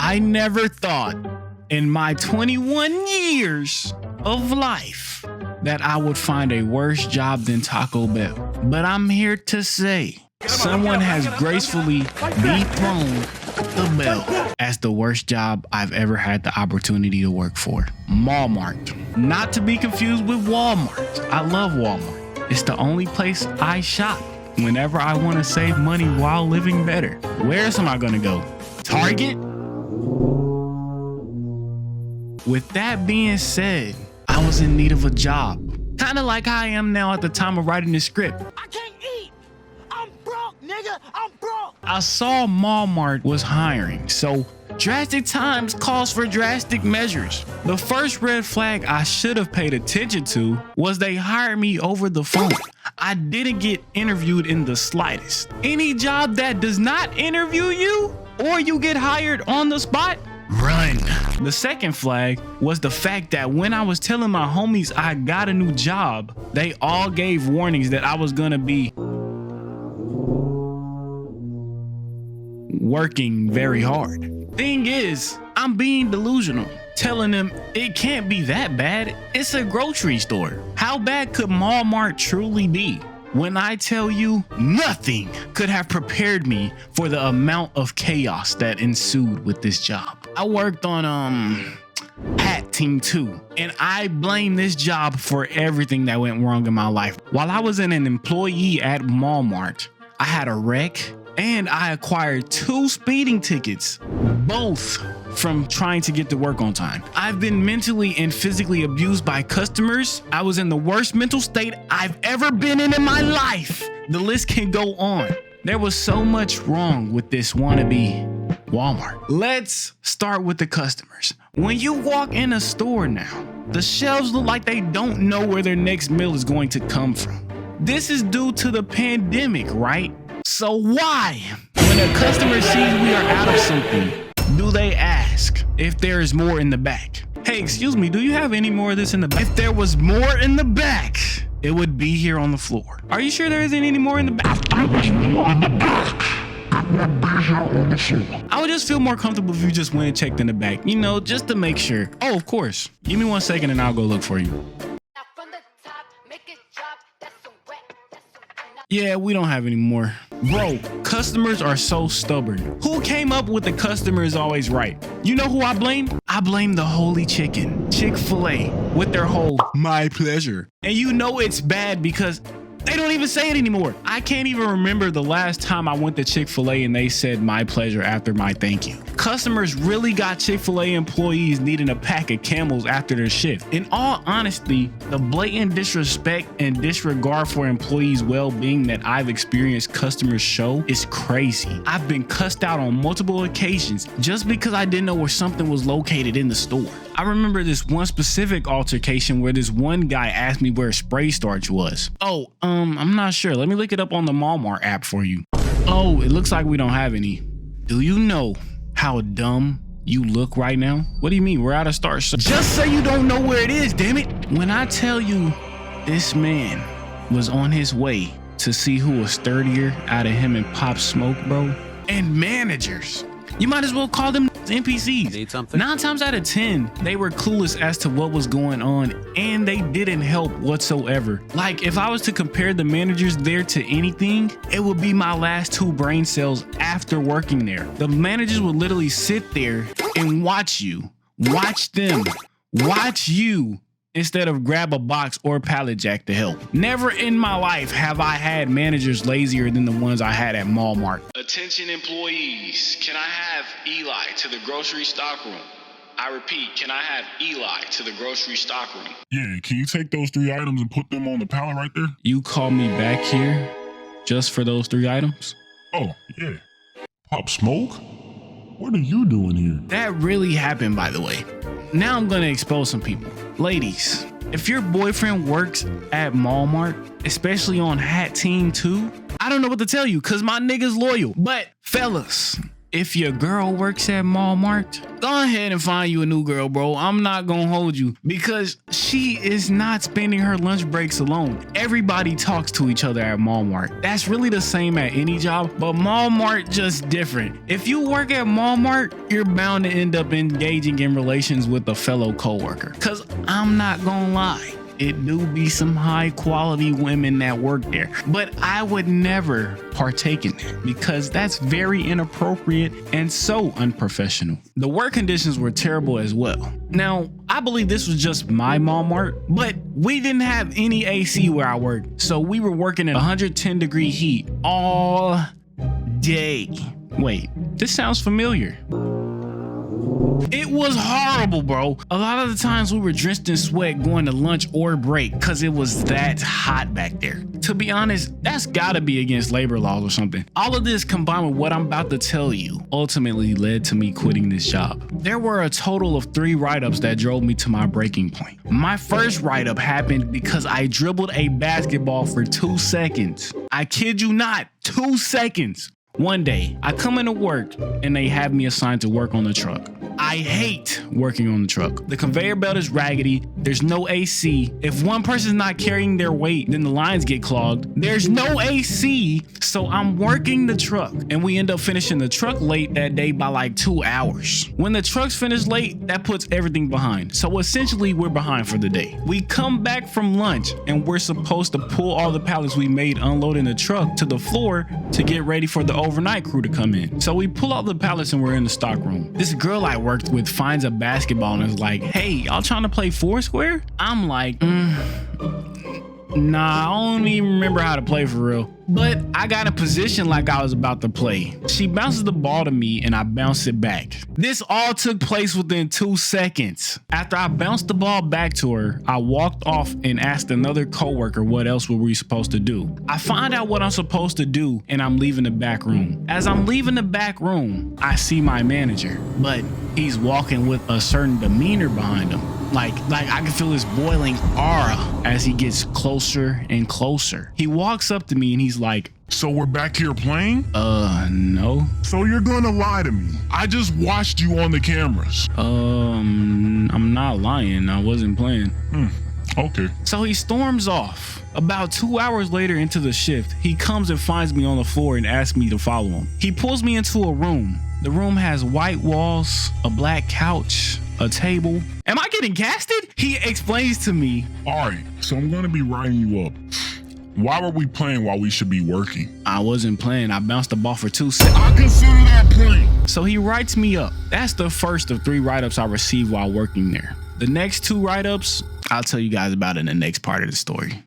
I never thought in my 21 years of life that I would find a worse job than Taco Bell. But I'm here to say someone has gracefully dethroned the Bell as the worst job I've ever had the opportunity to work for. Walmart. Not to be confused with Walmart. I love Walmart. It's the only place I shop whenever I want to save money while living better. Where else am I gonna go? Target? With that being said, I was in need of a job. Kind of like how I am now at the time of writing this script. I can't eat. I'm broke, nigga. I'm broke. I saw Walmart was hiring, so drastic times calls for drastic measures. The first red flag I should have paid attention to was they hired me over the phone. I didn't get interviewed in the slightest. Any job that does not interview you or you get hired on the spot, run. The second flag was the fact that when I was telling my homies I got a new job, they all gave warnings that I was gonna be working very hard. Thing is, I'm being delusional, telling them it can't be that bad. It's a grocery store. How bad could Walmart truly be? When I tell you nothing could have prepared me for the amount of chaos that ensued with this job. I worked on Hat Team 2, and I blame this job for everything that went wrong in my life. While I was an employee at Walmart, I had a wreck and I acquired 2 speeding tickets, both from trying to get to work on time. I've been mentally and physically abused by customers. I was in the worst mental state I've ever been in my life. The list can go on. There was so much wrong with this wannabe Walmart. Let's start with the customers. When you walk in a store now, the shelves look like they don't know where their next meal is going to come from. This is due to the pandemic, right? So why, when a customer sees we are out of something, do they ask if there is more in the back? Hey, excuse me, do you have any more of this in the back? If there was more in the back, it would be here on the floor. Are you sure there isn't any more in the back? If there was more in the back, it would be here on the floor. I would just feel more comfortable if you just went and checked in the back, you know, just to make sure. Oh, of course. Give me 1 second and I'll go look for you. Yeah, we don't have any more. Bro, customers are so stubborn. Who came up with the customer is always right? You know who I blame? I blame the Holy Chicken, Chick-fil-A, with their whole "my pleasure." And you know it's bad because they don't even say it anymore. I can't even remember the last time I went to Chick-fil-A and they said "my pleasure" after my thank you. Customers really got Chick-fil-A employees needing a pack of Camels after their shift. In all honesty, the blatant disrespect and disregard for employees' well-being that I've experienced customers show is crazy. I've been cussed out on multiple occasions just because I didn't know where something was located in the store. I remember this one specific altercation where this one guy asked me where spray starch was. Oh, I'm not sure. Let me look it up on the Walmart app for you. Oh, it looks like we don't have any. Do you know how dumb you look right now? What do you mean? We're out of starch. Just say you don't know where it is, damn it. When I tell you this man was on his way to see who was sturdier out of him and Pop Smoke, bro. And managers, you might as well call them NPCs. Need something? 9 times out of 10, they were clueless as to what was going on and they didn't help whatsoever. Like, if I was to compare the managers there to anything, it would be my last 2 brain cells after working there. The managers would literally sit there and watch you, watch them, watch you, instead of grab a box or pallet jack to help. Never in my life have I had managers lazier than the ones I had at Walmart. Attention employees, can I have Eli to the grocery stock room? I repeat, can I have Eli to the grocery stock room? Yeah, can you take those 3 items and put them on the pallet right there? You call me back here just for those 3 items? Oh, yeah. Pop Smoke? What are you doing here? That really happened, by the way. Now I'm gonna expose some people. Ladies, if your boyfriend works at Walmart, especially on Hat Team 2, I don't know what to tell you because my nigga's loyal. But fellas, if your girl works at Walmart, go ahead and find you a new girl, bro. I'm not gonna hold you because she is not spending her lunch breaks alone. Everybody talks to each other at Walmart. That's really the same at any job, but Walmart just different. If you work at Walmart, you're bound to end up engaging in relations with a fellow coworker. Cause I'm not gonna lie, it do be some high quality women that work there, but I would never partake in that because that's very inappropriate and so unprofessional. The work conditions were terrible as well. Now, I believe this was just my Walmart, but we didn't have any AC where I worked, so we were working at 110-degree heat all day. Wait, this sounds familiar. It was horrible, bro. A lot of the times we were drenched in sweat going to lunch or break because it was that hot back there. To be honest, that's gotta be against labor laws or something. All of this combined with what I'm about to tell you ultimately led to me quitting this job. There were a total of 3 write-ups that drove me to my breaking point. My first write-up happened because I dribbled a basketball for 2 seconds. I kid you not, 2 seconds. One day, I come into work and they have me assigned to work on the truck. I hate working on the truck. The conveyor belt is raggedy. There's no AC. If one person's not carrying their weight, then the lines get clogged. There's no AC, so I'm working the truck. And we end up finishing the truck late that day by like 2 hours. When the truck's finished late, that puts everything behind. So essentially, we're behind for the day. We come back from lunch and we're supposed to pull all the pallets we made unloading the truck to the floor to get ready for the overnight crew to come in. So we pull out the pallets and we're in the stock room. This girl I worked with finds a basketball and is like, hey, y'all trying to play Foursquare? I'm like, nah, I don't even remember how to play for real. But I got in position like I was about to play. She bounces the ball to me and I bounce it back. This all took place within 2 seconds. After I bounced the ball back to her, I walked off and asked another coworker what else were we supposed to do. I find out what I'm supposed to do and I'm leaving the back room. As I'm leaving the back room, I see my manager, but he's walking with a certain demeanor behind him. Like I can feel his boiling aura as he gets closer and closer. He walks up to me and he's like, So we're back here playing? No. So you're gonna lie to me. I just watched you on the cameras. I'm not lying. I wasn't playing. Okay. So he storms off. About 2 hours later into the shift, he comes and finds me on the floor and asks me to follow him. He pulls me into a room. The room has white walls, a black couch, a table. Am I getting casted? He explains to me. All right, so I'm gonna be writing you up. Why were we playing while we should be working? I wasn't playing. I bounced the ball for 2 seconds. I consider that playing. So he writes me up. That's the first of 3 write-ups I received while working there. The next 2 write-ups, I'll tell you guys about in the next part of the story.